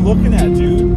looking at, dude?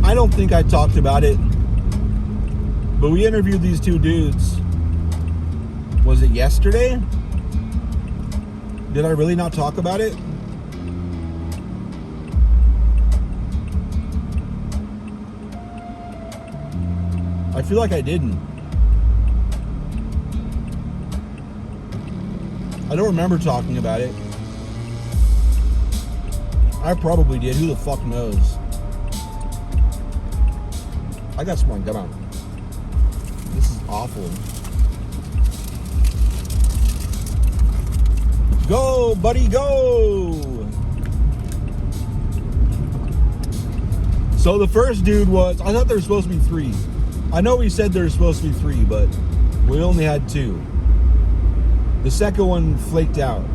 I don't think I talked about it, but we interviewed these two dudes. Was it yesterday? Did I really not talk about it? I feel like I didn't. I don't remember talking about it. I probably did. Who the fuck knows? I got some gum out. This is awful. Go, buddy, go! So the first dude was, I thought there were supposed to be 3. I know we said there were supposed to be 3, but we only had 2. The second one flaked out.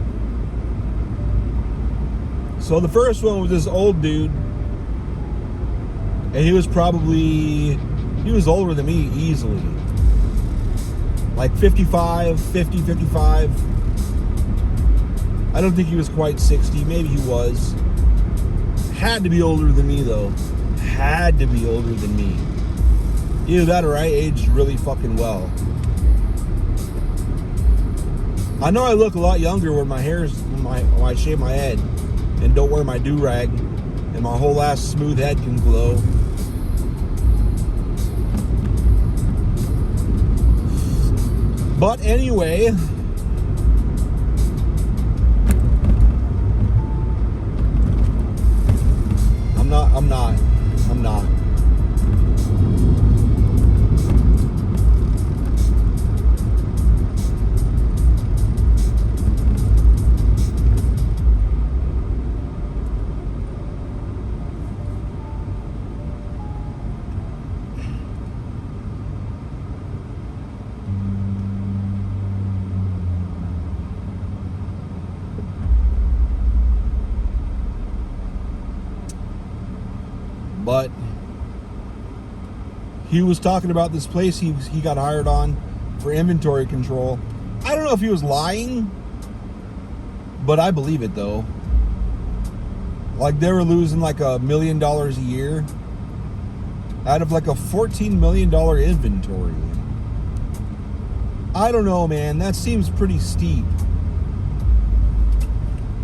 So the first one was this old dude. And he was older than me easily. Like 55. I don't think he was quite 60. Maybe he was. Had to be older than me, though. Had to be older than me. Either that or I aged really fucking well. I know I look a lot younger when when I shave my head and don't wear my do-rag and my whole ass smooth head can glow. But anyway, I'm not. But he was talking about this place he got hired on for inventory control. I don't know if he was lying, but I believe it though. Like they were losing like $1 million a year out of like a $14 million inventory. I don't know, man. That seems pretty steep.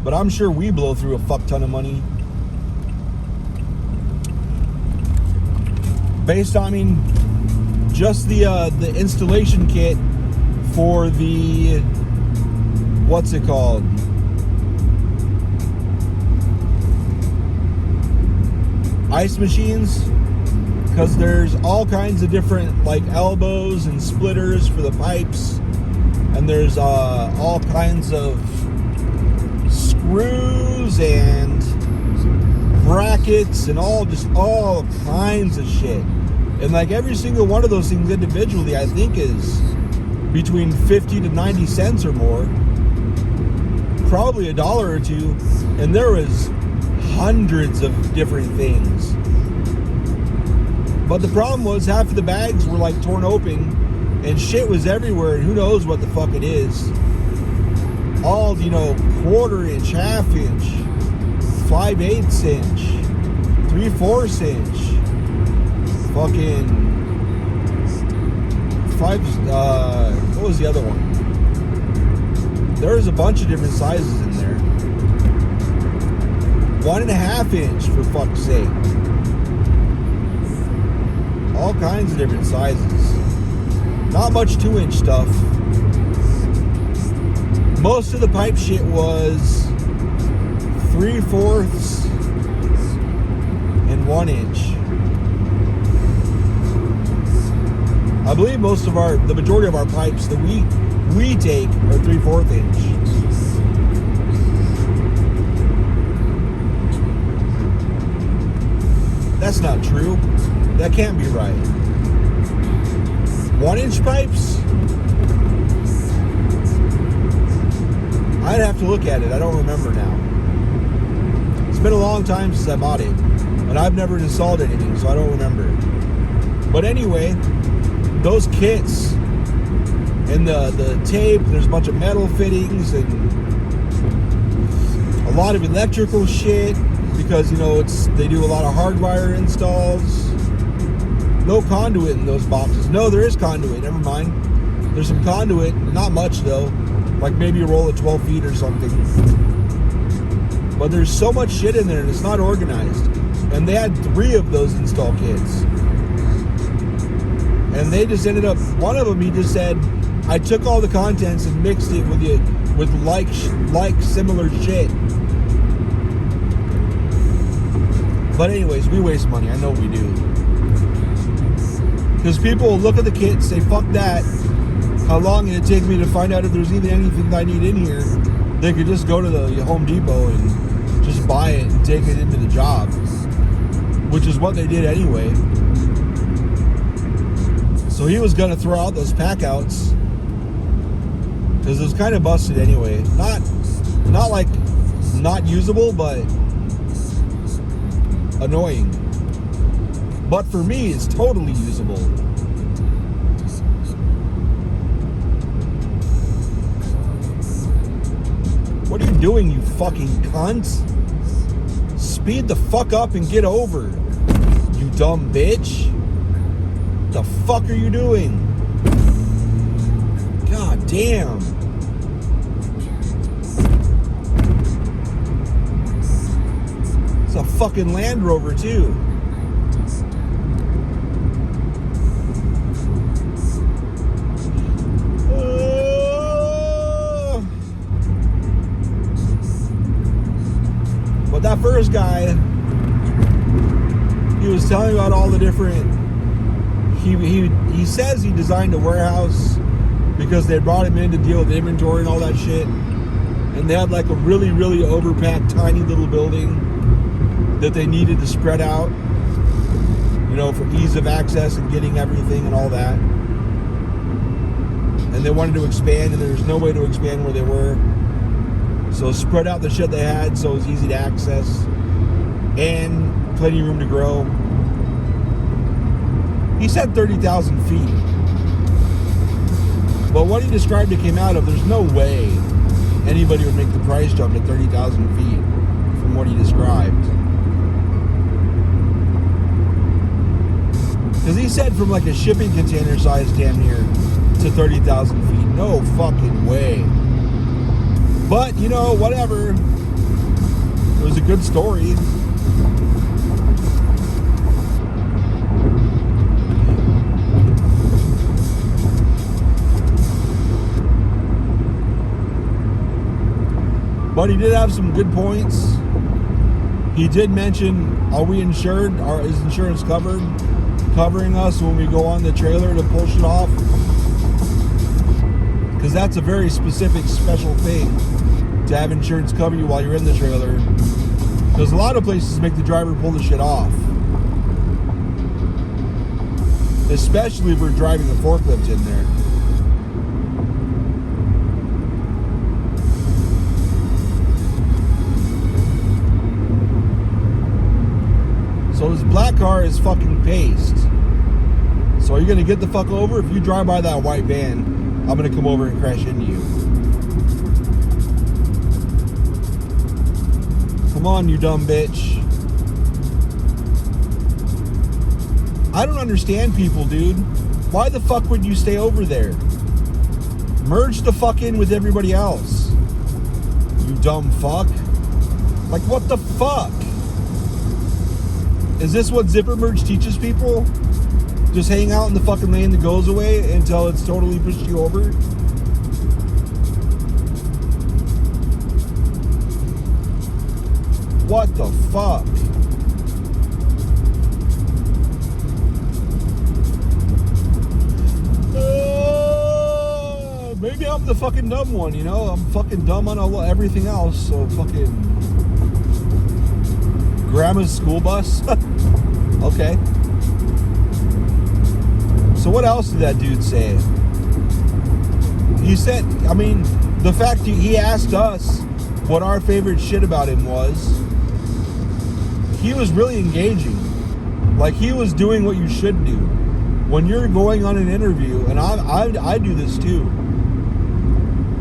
But I'm sure we blow through a fuck ton of money. Based on, I mean, just the installation kit for the, what's it called? Ice machines. Because there's all kinds of different, like, elbows and splitters for the pipes. And there's all kinds of screws and brackets and all kinds of shit. And like every single one of those things individually, I think is between 50 to 90 cents or more. Probably $1 or $2. And there was hundreds of different things. But the problem was half of the bags were like torn open and shit was everywhere and who knows what the fuck it is. All, 1/4 inch, 1/2 inch, 5/8 inch, 3/4 inch, fucking 5, what was the other one? There's a bunch of different sizes in there. 1.5 inch, for fuck's sake. All kinds of different sizes. Not much 2-inch stuff. Most of the pipe shit was 3/4 and 1 inch. I believe the majority of our pipes that we take are 3/4 inch. That's not true. That can't be right. 1-inch pipes? I'd have to look at it. I don't remember now. It's been a long time since I bought it. And I've never installed anything, so I don't remember. But anyway, those kits and the tape, there's a bunch of metal fittings and a lot of electrical shit because, you know, they do a lot of hardwire installs. No conduit in those boxes. No, there is conduit. Never mind. There's some conduit. Not much, though. Like maybe a roll of 12 feet or something. But there's so much shit in there and it's not organized. And they had 3 of those install kits. And they just ended up, one of them, he just said, I took all the contents and mixed it with like similar shit. But anyways, we waste money. I know we do. Because people will look at the kit and say, fuck that. How long did it take me to find out if there's even anything that I need in here? They could just go to the Home Depot and just buy it and take it into the job. Which is what they did anyway. So he was going to throw out those pack outs. Because it was kind of busted anyway. Not like not usable, but annoying. But for me, it's totally usable. What are you doing, you fucking cunts? Speed the fuck up and get over, you dumb bitch. The fuck are you doing? God damn. It's a fucking Land Rover too. But that first guy, he was telling about all the different. He says he designed a warehouse because they brought him in to deal with inventory and all that shit, and they had like a really, really overpacked, tiny little building that they needed to spread out, you know, for ease of access and getting everything and all that. And they wanted to expand, and there was no way to expand where they were. So spread out the shit they had so it was easy to access and plenty of room to grow. He said 30,000 feet. But what he described it came out of, there's no way anybody would make the price jump to 30,000 feet from what he described. Because he said from like a shipping container size damn near to 30,000 feet. No fucking way. But, you know, whatever. It was a good story. But he did have some good points. He did mention, are we insured? Is insurance covering us when we go on the trailer to pull shit off? Because that's a very specific, special thing to have insurance cover you while you're in the trailer. Because a lot of places make the driver pull the shit off. Especially if we're driving a forklift in there. So this black car is fucking paced. So are you going to get the fuck over? If you drive by that white van, I'm going to come over and crash into you. Come on, you dumb bitch. I don't understand people, dude. Why the fuck would you stay over there? Merge the fuck in with everybody else. You dumb fuck. Like, what the fuck? Is this what zipper merge teaches people? Just hang out in the fucking lane that goes away until it's totally pushed you over? What the fuck? Maybe I'm the fucking dumb one, you know? I'm fucking dumb on everything else, so fucking... Grandma's school bus? Okay. So what else did that dude say? He said, I mean, the fact he asked us what our favorite shit about him was, he was really engaging. Like, he was doing what you should do. When you're going on an interview, and I do this too,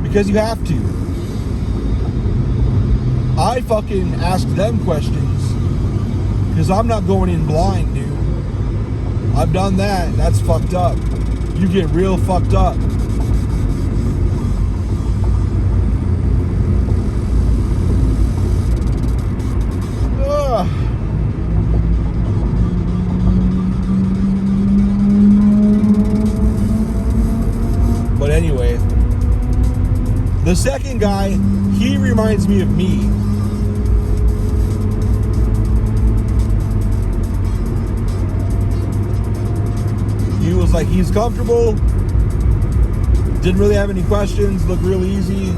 because you have to. I fucking ask them questions, because I'm not going in blind, dude. I've done that. That's fucked up. You get real fucked up. Ugh. But anyway, the second guy, he reminds me of me. He was like, he's comfortable, didn't really have any questions, looked real easy,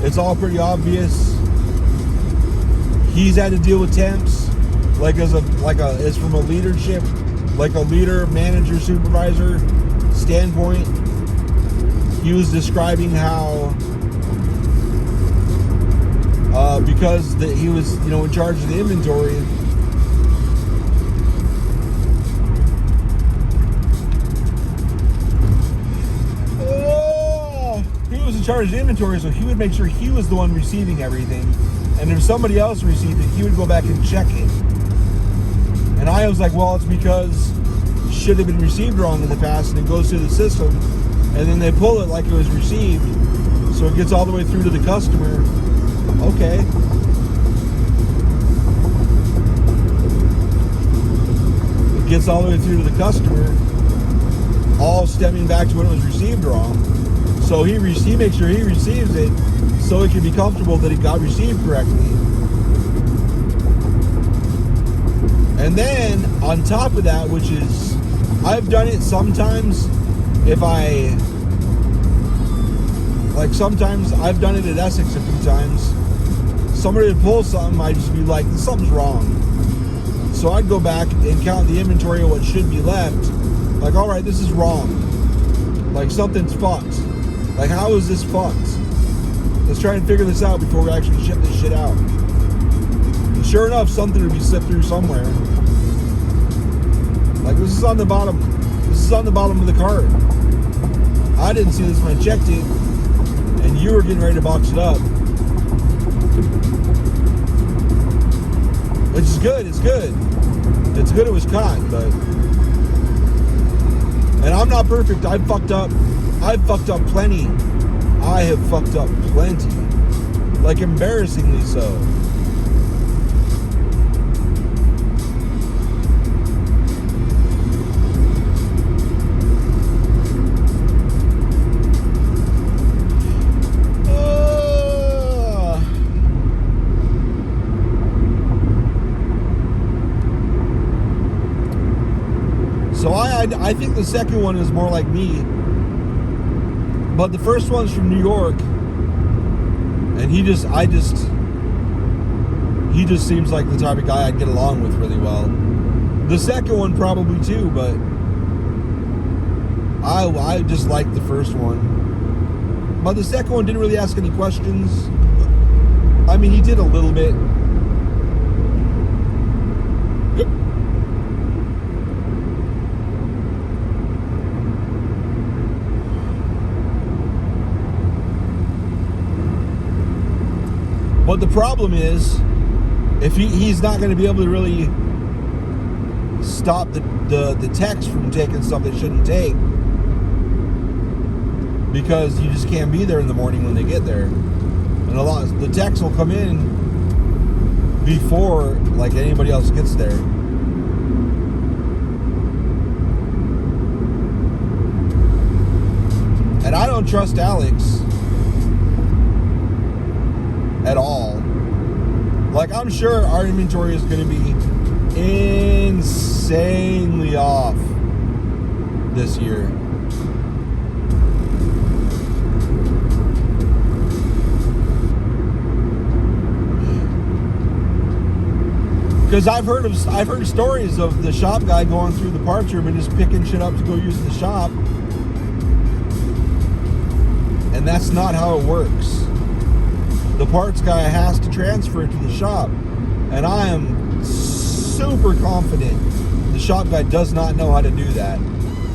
it's all pretty obvious. He's had to deal with temps, it's from a leadership, like a leader, manager, supervisor standpoint. He was describing how because he was, in charge of the inventory. He was in charge of the inventory, so he would make sure he was the one receiving everything. And if somebody else received it, he would go back and check it. And I was like, well, it's because it should have been received wrong in the past, and it goes through the system, and then they pull it like it was received, so it gets all the way through to the customer. Okay. It gets all the way through to the customer, all stemming back to when it was received wrong. So he makes sure he receives it, so he can be comfortable that it got received correctly. And then on top of that, which is, I've done it sometimes. Sometimes I've done it at Essex a few times. Somebody would pull something, I'd just be like, something's wrong. So I'd go back and count the inventory of what should be left. Like, all right, this is wrong. Like, something's fucked. Like, how is this fucked? Let's try and figure this out before we actually ship this shit out. And sure enough, something would be slipped through somewhere. Like, this is on the bottom. This is on the bottom of the cart. I didn't see this when I checked it, and you were getting ready to box it up. Which is good. It's good. It's good it was caught, but... And I'm not perfect. I've fucked up plenty. I have fucked up plenty. Like, embarrassingly so. So I think the second one is more like me. But the first one's from New York, and he just seems like the type of guy I'd get along with really well. The second one probably too, but I just liked the first one. But the second one didn't really ask any questions. I mean, he did a little bit. But the problem is, if he's not going to be able to really stop the techs from taking stuff they shouldn't take, because you just can't be there in the morning when they get there. And the techs will come in before like anybody else gets there. And I don't trust Alex at all. Like, I'm sure our inventory is going to be insanely off this year. Because I've heard stories of the shop guy going through the parts room and just picking shit up to go use in the shop. And that's not how it works. The parts guy has to transfer it to the shop. And I am super confident the shop guy does not know how to do that.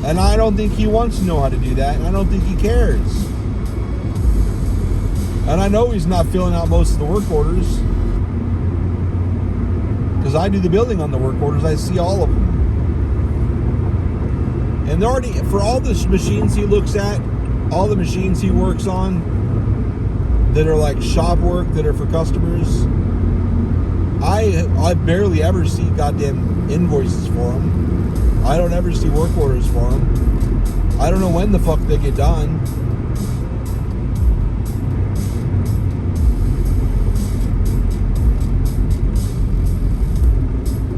And I don't think he wants to know how to do that. And I don't think he cares. And I know he's not filling out most of the work orders. Because I do the building on the work orders. I see all of them. And they're already, for all the machines he looks at, all the machines he works on that are like shop work, that are for customers, I barely ever see goddamn invoices for them. I don't ever see work orders for them. I don't know when the fuck they get done.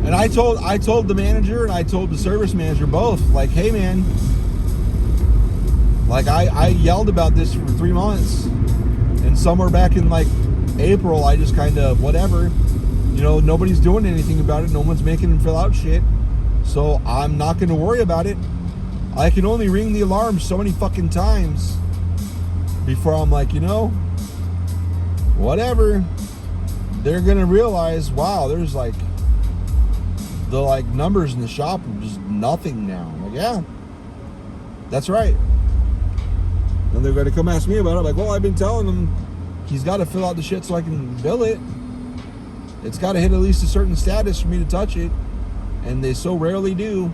And I told the manager and I told the service manager both, like, hey man, like I yelled about this for 3 months, and somewhere back in like April, I just kind of whatever, you know, nobody's doing anything about it. No one's making them fill out shit, so I'm not going to worry about it. I can only ring the alarm so many fucking times before I'm like, you know, whatever. They're gonna realize, wow, there's like the like numbers in the shop are just nothing now. I'm like, yeah, that's right. And they're gonna come ask me about it. I'm like, well, I've been telling them he's got to fill out the shit so I can bill it. It's got to hit at least a certain status for me to touch it, and they so rarely do.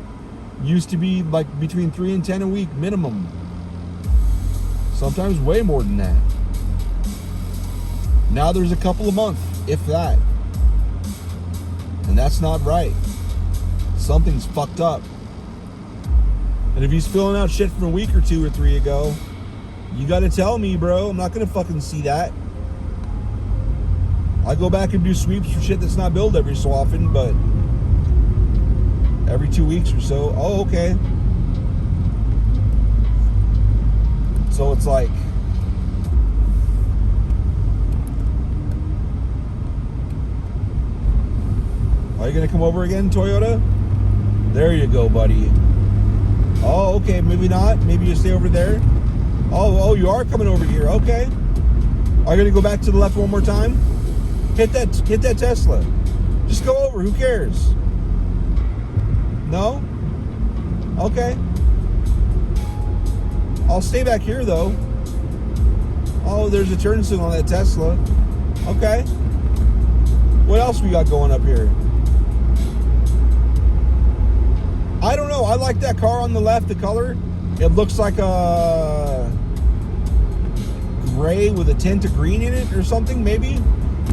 Used to be like between 3 and 10 a week minimum. Sometimes way more than that. Now there's a couple a month, if that. And that's not right. Something's fucked up. And if he's filling out shit from a week or 2 or 3 ago, you gotta tell me, bro. I'm not gonna fucking see that. I go back and do sweeps for shit that's not billed every so often, but every 2 weeks or so. Oh, okay. So it's like, are you gonna come over again, Toyota? There you go, buddy. Oh, okay, maybe not. Maybe you stay over there. Oh, you are coming over here. Okay. Are you gonna go back to the left one more time? Hit that Tesla. Just go over. Who cares? No? Okay. I'll stay back here though. Oh, there's a turn signal on that Tesla. Okay. What else we got going up here? I don't know. I like that car on the left, the color. It looks like a gray with a tint of green in it or something, maybe.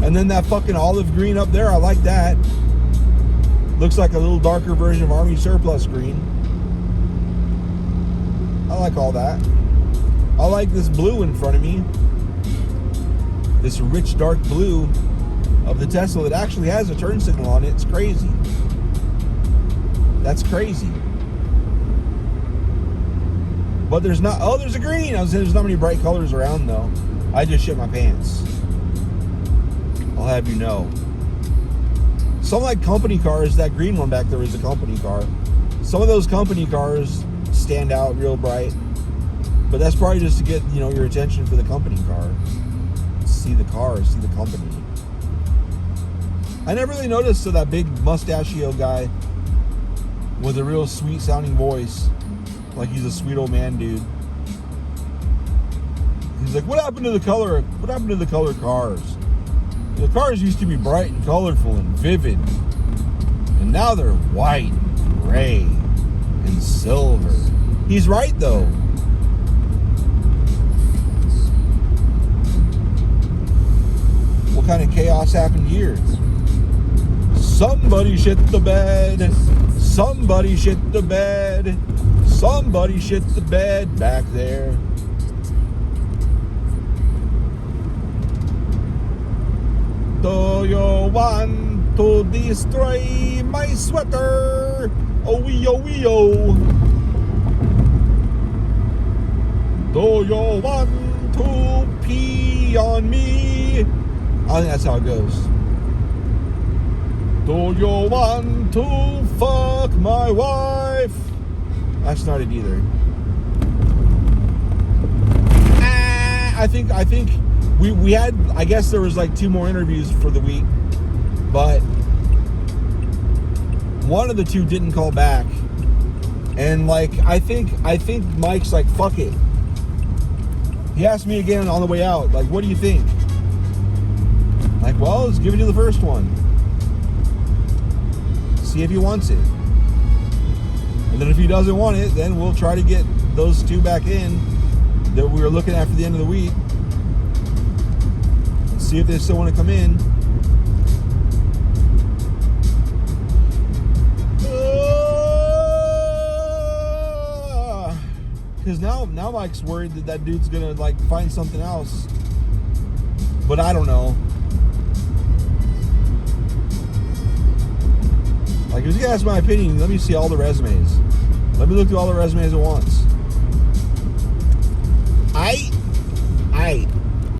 And then that fucking olive green up there, I like that. Looks like a little darker version of Army Surplus green. I like all that. I like this blue in front of me. This rich dark blue of the Tesla that actually has a turn signal on it. It's crazy. That's crazy. But there's not, oh, there's a green. I was saying there's not many bright colors around though. I just shit my pants. I'll have you know. Some like company cars, that green one back there is a company car. Some of those company cars stand out real bright. But that's probably just to get, you know, your attention for the company car. See the car, see the company. I never really noticed that big mustachio guy with a real sweet sounding voice, like he's a sweet old man dude. He's like, what happened to the color? What happened to the color cars? The cars used to be bright and colorful and vivid, and now they're white and gray and silver. He's right though. What kind of chaos happened here? Somebody shit the bed. Somebody shit the bed. Somebody shit the bed back there. Do you want to destroy my sweater? Oh, wee, oh, wee, oh. Do you want to pee on me? I think that's how it goes. Do you want to fuck my wife? That's not it either. I think we had, I guess there was like 2 more interviews for the week, but one of the 2 didn't call back. And like I think Mike's like, fuck it. He asked me again on the way out, like, what do you think? Like, well, let's give it to the first one. See if he wants it. And then if he doesn't want it, then we'll try to get those 2 back in that we were looking at for the end of the week. And see if they still want to come in. Because now Mike's worried that dude's gonna like find something else. But I don't know. Like, if you ask my opinion, let me see all the resumes. Let me look through all the resumes at once. Aight.